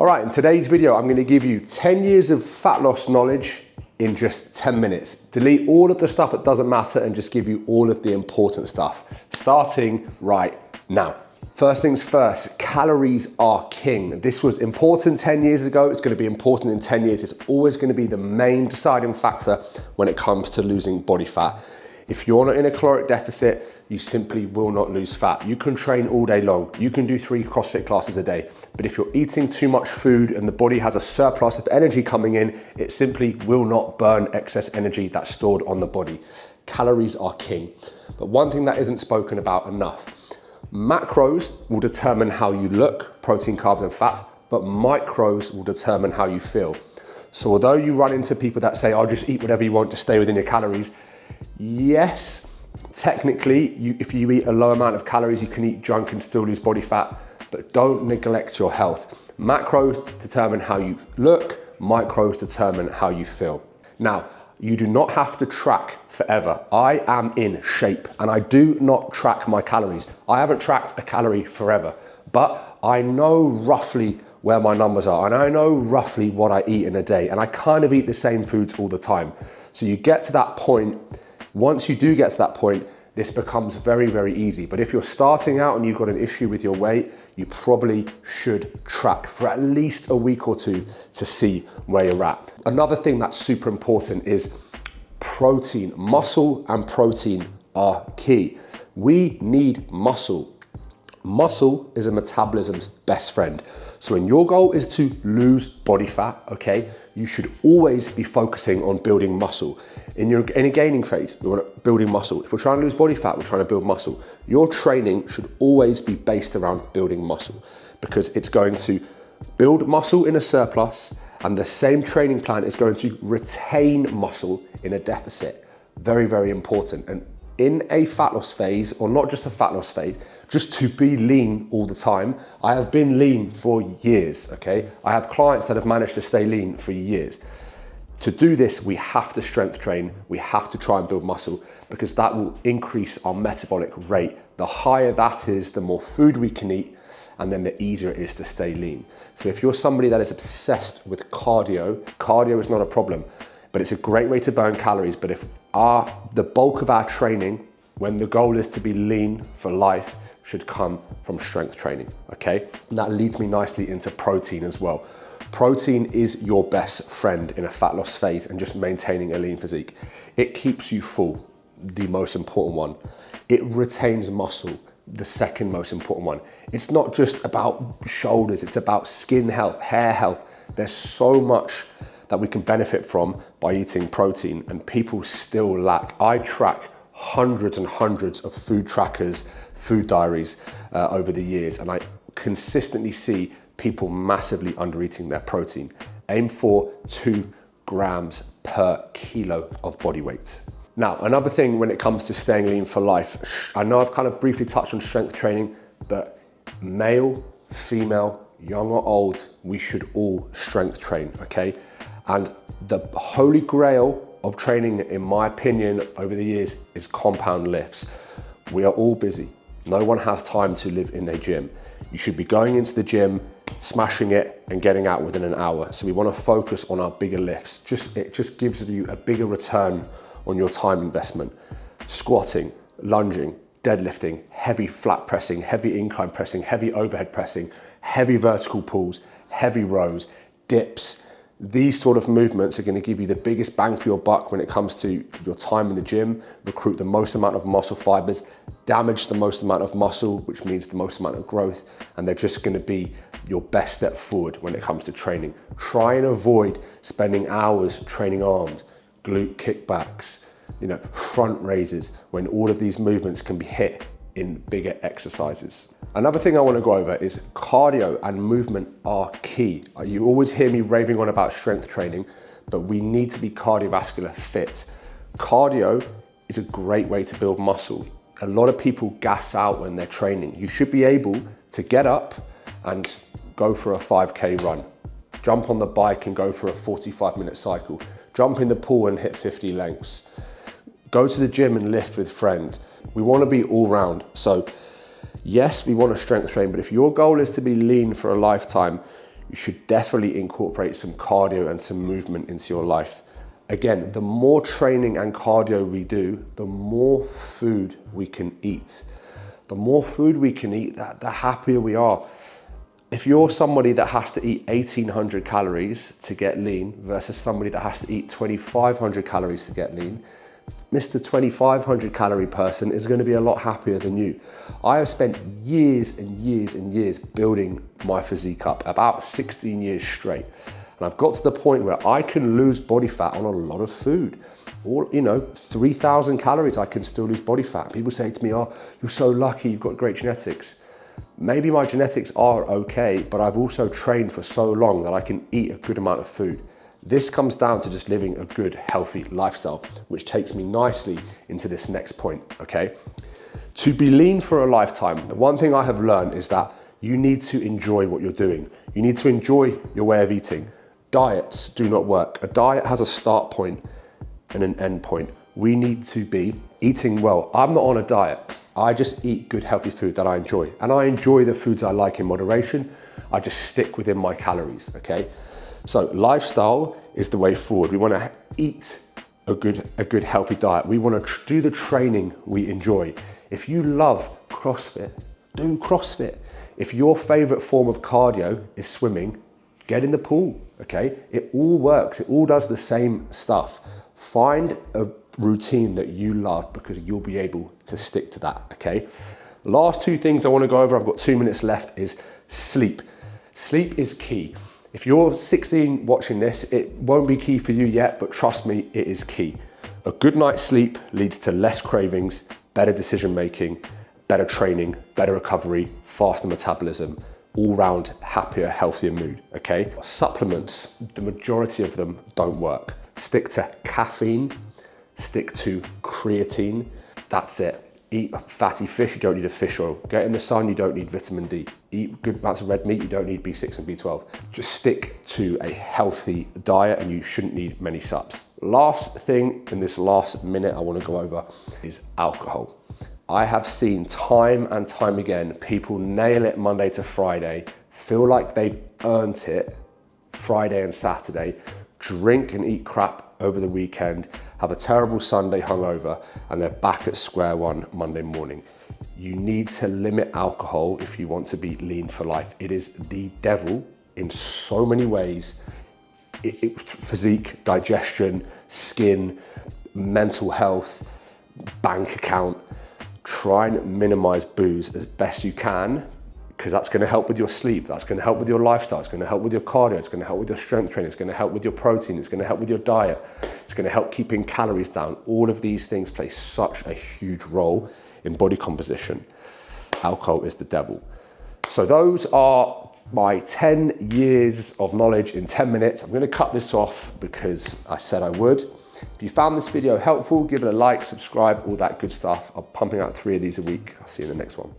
All right, in today's video, I'm gonna give you 10 years of fat loss knowledge in just 10 minutes. Delete all of the stuff that doesn't matter and just give you all of the important stuff, starting right now. First things first, calories are king. This was important 10 years ago. It's gonna be important in 10 years. It's always gonna be the main deciding factor when it comes to losing body fat. If you're not in a caloric deficit, you simply will not lose fat. You can train all day long. You can do 3 CrossFit classes a day. But if you're eating too much food and the body has a surplus of energy coming in, it simply will not burn excess energy that's stored on the body. Calories are king. But one thing that isn't spoken about enough, macros will determine how you look, protein, carbs, and fats, but micros will determine how you feel. So although you run into people that say, oh, just eat whatever you want to stay within your calories, yes, technically, if you eat a low amount of calories, you can eat junk and still lose body fat, but don't neglect your health. Macros determine how you look, micros determine how you feel. Now, you do not have to track forever. I am in shape and I do not track my calories. I haven't tracked a calorie forever, but I know roughly where my numbers are and I know roughly what I eat in a day, and I kind of eat the same foods all the time. So you get to that point. Once you do get to that point, this becomes very, very easy. But if you're starting out and you've got an issue with your weight, you probably should track for at least a week or two to see where you're at. Another thing that's super important is protein. Muscle and protein are key. We need muscle. Muscle is a metabolism's best friend. So when your goal is to lose body fat, okay, you should always be focusing on building muscle. In a gaining phase, we want building muscle. If we're trying to lose body fat, we're trying to build muscle. Your training should always be based around building muscle because it's going to build muscle in a surplus, and the same training plan is going to retain muscle in a deficit. Very, very important. And in a fat loss phase, or not just a fat loss phase, just to be lean all the time. I have been lean for years, okay? I have clients that have managed to stay lean for years. To do this, we have to strength train. We have to try and build muscle because that will increase our metabolic rate. The higher that is, the more food we can eat, and then the easier it is to stay lean. So if you're somebody that is obsessed with cardio is not a problem, but it's a great way to burn calories. But if the bulk of our training, when the goal is to be lean for life, should come from strength training, okay? And that leads me nicely into protein as well. Protein is your best friend in a fat loss phase and just maintaining a lean physique. It keeps you full, the most important one. It retains muscle, the second most important one. It's not just about shoulders, it's about skin health, hair health. There's so much that we can benefit from by eating protein, and people still lack. I track hundreds and hundreds of food trackers, food diaries over the years, and I consistently see people massively under-eating their protein. Aim for 2 grams per kilo of body weight. Now, another thing when it comes to staying lean for life, I know I've kind of briefly touched on strength training, but male, female, young or old, we should all strength train, okay? And the holy grail of training, in my opinion, over the years is compound lifts. We are all busy. No one has time to live in a gym. You should be going into the gym, smashing it, and getting out within an hour. So we want to focus on our bigger lifts. It just gives you a bigger return on your time investment. Squatting, lunging, deadlifting, heavy flat pressing, heavy incline pressing, heavy overhead pressing, heavy vertical pulls, heavy rows, dips. These sort of movements are going to give you the biggest bang for your buck when it comes to your time in the gym, recruit the most amount of muscle fibers, damage the most amount of muscle, which means the most amount of growth, and they're just going to be your best step forward when it comes to training. Try and avoid spending hours training arms, glute kickbacks, front raises, when all of these movements can be hit in bigger exercises. Another thing I want to go over is cardio and movement are key. You always hear me raving on about strength training, but we need to be cardiovascular fit. Cardio is a great way to build muscle. A lot of people gas out when they're training. You should be able to get up and go for a 5K run, jump on the bike and go for a 45-minute cycle, jump in the pool and hit 50 lengths, go to the gym and lift with friends. We want to be all round. So yes, we want to strength train, but if your goal is to be lean for a lifetime, you should definitely incorporate some cardio and some movement into your life. Again, the more training and cardio we do, the more food we can eat. The more food we can eat, the happier we are. If you're somebody that has to eat 1,800 calories to get lean versus somebody that has to eat 2,500 calories to get lean, Mr. 2,500 calorie person is going to be a lot happier than you. I have spent years and years and years building my physique up, about 16 years straight. And I've got to the point where I can lose body fat on a lot of food. 3,000 calories, I can still lose body fat. People say to me, oh, you're so lucky, you've got great genetics. Maybe my genetics are okay, but I've also trained for so long that I can eat a good amount of food. This comes down to just living a good, healthy lifestyle, which takes me nicely into this next point, okay? To be lean for a lifetime, the one thing I have learned is that you need to enjoy what you're doing. You need to enjoy your way of eating. Diets do not work. A diet has a start point and an end point. We need to be eating well. I'm not on a diet. I just eat good, healthy food that I enjoy. And I enjoy the foods I like in moderation. I just stick within my calories, okay? So lifestyle is the way forward. We want to eat a good healthy diet. We want to do the training we enjoy. If you love CrossFit, do CrossFit. If your favorite form of cardio is swimming, get in the pool, okay? It all works. It all does the same stuff. Find a routine that you love because you'll be able to stick to that, okay? Last two things I want to go over, I've got 2 minutes left, is sleep. Sleep is key. If you're 16 watching this, it won't be key for you yet, but trust me, it is key. A good night's sleep leads to less cravings, better decision making, better training, better recovery, faster metabolism, all round happier, healthier mood, okay? Supplements, the majority of them don't work. Stick to caffeine, stick to creatine, that's it. Eat fatty fish, you don't need a fish oil. Get in the sun, you don't need vitamin D. Eat good amounts of red meat, you don't need B6 and B12. Just stick to a healthy diet and you shouldn't need many subs. Last thing in this last minute I want to go over is alcohol. I have seen time and time again, people nail it Monday to Friday, feel like they've earned it Friday and Saturday, drink and eat crap over the weekend, have a terrible Sunday hungover, and they're back at square one Monday morning. You need to limit alcohol if you want to be lean for life. It is the devil in so many ways. Physique, digestion, skin, mental health, bank account. Try and minimize booze as best you can, because that's going to help with your sleep, that's going to help with your lifestyle, it's going to help with your cardio, it's going to help with your strength training, it's going to help with your protein, it's going to help with your diet, it's going to help keeping calories down. All of these things play such a huge role in body composition. Alcohol is the devil. So those are my 10 years of knowledge in 10 minutes. I'm going to cut this off because I said I would. If you found this video helpful, give it a like, subscribe, all that good stuff. I'm pumping out 3 of these a week. I'll see you in the next one.